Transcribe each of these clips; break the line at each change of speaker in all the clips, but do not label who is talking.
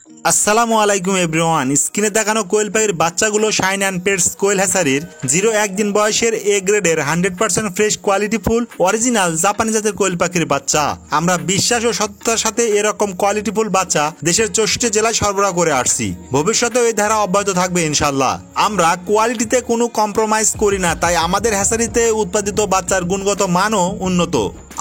আসসালামু আলাইকুম এভরিওয়ান। স্ক্রিনে দেখানো কোয়েল পাখির বাচ্চাগুলো শাইন অ্যান্ড পেটস কোয়েল হ্যাচারির 0-1 দিন বয়সের এ গ্রেডের 100% ফ্রেশ কোয়ালিটি ফুল অরিজিনাল জাপানি জাতের কোয়েল পাখির বাচ্চা। আমরা বিশ্বাস ও সততার সাথে এরকম কোয়ালিটি ফুল বাচ্চা দেশের 64 জেলায় সরবরাহ করে আসছি। ভবিষ্যতেও এই ধারা অব্যাহত থাকবে ইনশাল্লাহ। আমরা কোয়ালিটিতে কোনো কম্প্রোমাইজ করি না, তাই আমাদের হ্যাচারিতে উৎপাদিত বাচ্চার গুণগত মানও উন্নত।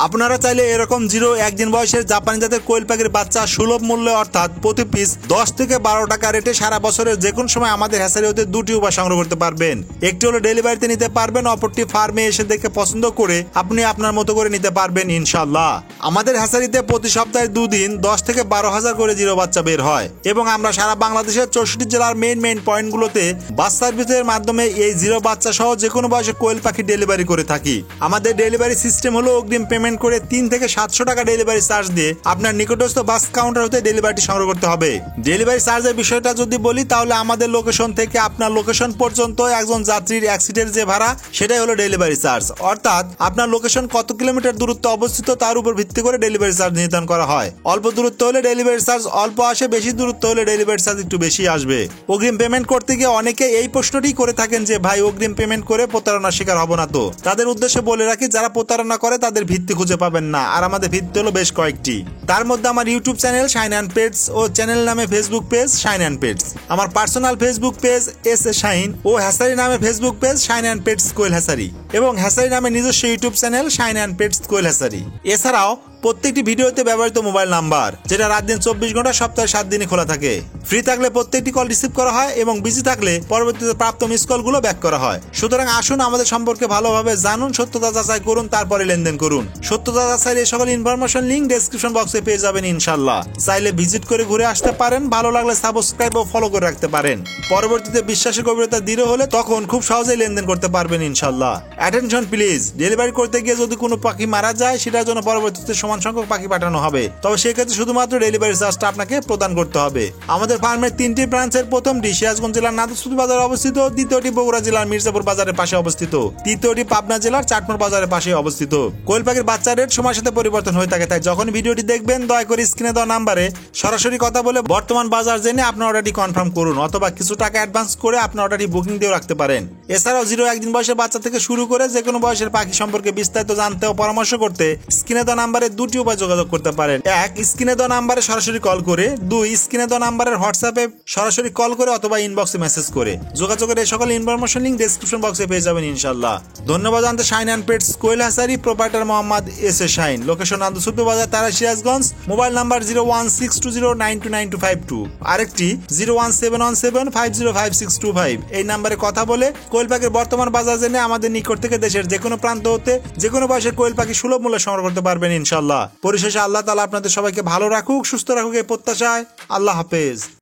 আপনারা চাইলে এরকম 0-1 দিন বয়সের জাপানি জাতের কোয়েল পাখির বাচ্চা সুলভ মূল্যে অর্থাৎ প্রতি পিস 10 থেকে 12 টাকা রেটে সারা বছরের যে কোনো সময় আমাদের হ্যাচারি হতে দুটি উপায় সংগ্রহ করতে পারবেন। একটি হলো ডেলিভারিতে নিতে পারবেন, অপরটি ফার্মে এসে দেখে পছন্দ করে আপনি আপনার মতো করে নিতে পারবেন ইনশাল্লাহ। আমাদের হ্যাচারিতে প্রতি সপ্তাহে 2 দিন 10 থেকে 12 হাজার করে জিরো বাচ্চা বের হয় এবং আমরা সারা বাংলাদেশের 64 জেলার মেইন পয়েন্টগুলোতে বাস সার্ভিসের মাধ্যমে এই জিরো বাচ্চা সহ যে কোনো বয়সে কোয়েল পাখি ডেলিভারি করে থাকি। আমাদের ডেলিভারি সিস্টেম হলো অগ্রিম পেমেন্ট করে 3 থেকে 700 টাকা ডেলিভারি চার্জ দিয়ে আপনার নিকটস্থ বাস কাউন্টার হতে ডেলিভারিটি সংগ্রহ করতে হবে। ডেলিভারি চার্জের বিষয়টা যদি বলি তাহলে আমাদের লোকেশন থেকে আপনার লোকেশন পর্যন্ত একজন যাত্রীর এক সিটের যে ভাড়া সেটাই হলো ডেলিভারি চার্জ। অর্থাৎ আপনার লোকেশন কত কিলোমিটার দূরত্বে অবস্থিত তার উপর ভিত্তি করে ডেলিভারি চার্জ নির্ধারণ করা হয়। অল্প দূরত্ব হলে ডেলিভারি চার্জ অল্প আসে, বেশি দূরত্ব হলে ডেলিভারি চার্জ একটু বেশি আসবে। অগ্রিম পেমেন্ট করতে গিয়ে অনেকে এই প্রশ্নটি করে থাকেন যে ভাই অগ্রিম পেমেন্ট করে প্রতারণার শিকার হব না তো? তাদের উদ্দেশ্যে বলে রাখি, যারা প্রতারণা করে তাদের ভিত্তি খুঁজে পাবেন না, আর আমাদের ভিত্তি হলো বেশ কয়েকটি। তার মধ্যে আমার YouTube channel Shine and Pets ও চ্যানেল নামে Facebook page Shine and Pets, আমার personal Facebook page S A Shine ও হ্যাচারি নামে Facebook page Shine and Pets quail hatchery এবং হ্যাচারি নামে নিজস্ব YouTube channel Shine and Pets quail hatchery. এছাড়াও প্রত্যেকটি ভিডিওতে ব্যবহৃত মোবাইল নাম্বার, যেটা রাত দিন 24 ঘন্টা সপ্তাহে 7 দিনই খোলা থাকে। ফ্রি থাকলে প্রত্যেকটি কল রিসিভ করা হয় এবং বিজি থাকলে পরবর্তীতে প্রাপ্ত মিস কলগুলো ব্যাক করা হয়। সুতরাং আসুন আমাদের সম্পর্কে ভালোভাবে জানুন, সত্যতা যাচাই করুন, তারপরে লেনদেন করুন। সত্যতা যাচাইয়ের এই সকল ইনফরমেশন লিংক ডেসক্রিপশন বক্সে পেয়ে যাবেন ইনশাল্লাহ। চাইলে ভিজিট করে ঘুরে আসতে পারেন, ভালো লাগলে সাবস্ক্রাইব ও ফলো করে রাখতে পারেন। পরবর্তীতে বিশ্বাসের গভীরতা দৃঢ় হলে তখন খুব সহজেই লেনদেন করতে পারবেন ইনশাল্লাহ। অ্যাটেনশন প্লিজ, ডেলিভারি করতে গিয়ে যদি কোনো পাখি মারা যায় সেটার জন্য পরবর্তীতে সমান সংখ্যক পাখি পাঠানো হবে, তবে সেক্ষেত্রে শুধুমাত্র ডেলিভারি চার্জটা আপনাকে প্রদান করতে হবে। আমাদের ফার্মের 3টি ব্রাঞ্চের প্রথমটি সিরাজগঞ্জ জেলার নাদুসুদি বাজারে অবস্থিত, দ্বিতীয়টি বগুড়া জেলার মির্জাপুর বাজারের পাশে অবস্থিত, তৃতীয়টি পাবনা জেলার চাটমোর বাজারের পাশে অবস্থিত। কোয়েল পাখির বাচ্চা রেট সময়ের সাথে পরিবর্তন হয়ে থাকে, তাই যখন ভিডিওটি দেখবেন দয়া করে স্ক্রিনে দেওয়া নাম্বারে সরাসরি কথা বলে বর্তমান বাজার জেনে আপনার অর্ডারটি কনফার্ম করুন, অথবা কিছু টাকা অ্যাডভান্স করে আপনার অর্ডারটি বুকিং দিয়েও রাখতে পারেন। এছাড়াও 0-1 দিন বয়সের বাচ্চা থেকে শুরু করে যে কোনো বয়সের পাখি সম্পর্কে বিস্তারিত জানতে ও পরামর্শ করতে স্ক্রিনে দেওয়া নাম্বারে 2টি উপায় যোগাযোগ করতে পারেন। 1, স্ক্রিনে দেওয়া নাম্বারে সরাসরি কল করে। 2, স্ক্রিনে দেওয়া নাম্বারের হোয়াটসঅ্যাপে সরাসরি কল করে অথবা ইনবক্সে মেসেজ করে। যোগাযোগের এই সকল ইনফরমেশন লিংক ডেসক্রিপশন বক্সে পেয়ে যাবেন ইনশাল্লাহ। ধন্যবাদ জানতে Shine and Pets quail hatchery, proprietor Mohammad S A Shine, location Nadusudi Bazar, তারা সিরাজগঞ্জ, মোবাইল নাম্বার 01620929252, আরেকটি 01717505625। এই নাম্বারে কথা বলে কোয়েল পাখির বর্তমান বাজার জেনে আমাদের নিকট থেকে দেশের যে কোনো প্রান্ত হতে যে কোনো বয়সের কোয়েল পাখি সুলভ মূল্যে সংগ্রহ করতে পারবেন ইনশাল্লাহ। পরিশেষে আল্লাহ তাআলা আপনাদের সবাইকে ভালো রাখুক, সুস্থ রাখুক এই প্রত্যাশায়। আল্লাহ হাফেজ।